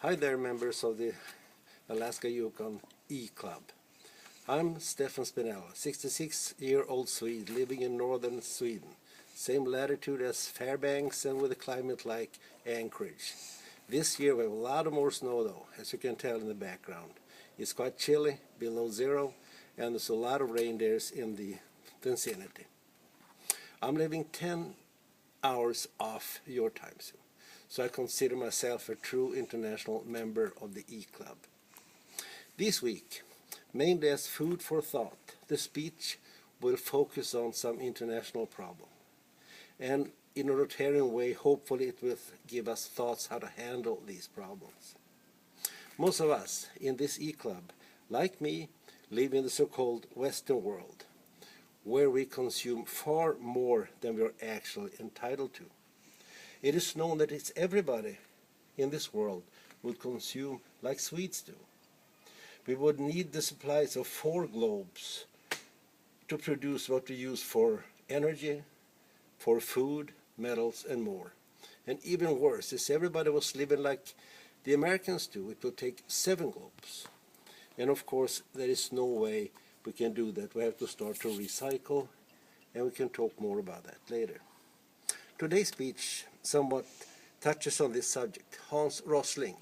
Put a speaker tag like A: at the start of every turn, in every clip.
A: Hi there, members of the Alaska-Yukon E-Club. I'm Stefan Spinella, 66-year-old Swede living in northern Sweden. Same latitude as Fairbanks and with a climate like Anchorage. This year we have a lot of more snow though, as you can tell in the background. It's quite chilly, below zero, and there's a lot of reindeers in the vicinity. I'm living 10 hours off your time zone, so I consider myself a true international member of the E-Club. This week, mainly as food for thought, the speech will focus on some international problem. And in a Rotarian way, hopefully it will give us thoughts how to handle these problems. Most of us in this E-Club, like me, live in the so-called Western world, where we consume far more than we are actually entitled to. It is known that it's everybody in this world would consume like Swedes do. We would need the supplies of 4 globes to produce what we use for energy, for food, metals and more. And even worse, if everybody was living like the Americans do, it would take 7 globes. And of course, there is no way we can do that. We have to start to recycle, and we can talk more about that later. Today's speech somewhat touches on this subject. Hans Rosling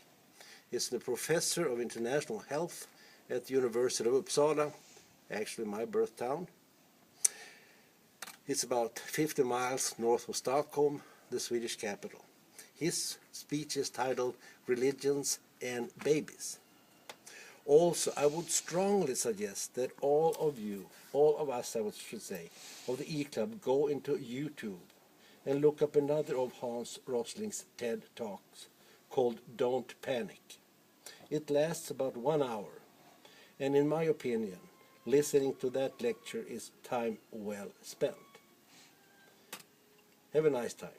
A: is the professor of international health at the University of Uppsala, actually my birth town. It's about 50 miles north of Stockholm, the Swedish capital. His speech is titled Religions and Babies. Also, I would strongly suggest that all of us should say, of the E-Club, go into YouTube and look up another of Hans Rosling's TED Talks called Don't Panic. It lasts about 1 hour, and in my opinion, listening to that lecture is time well spent. Have a nice time.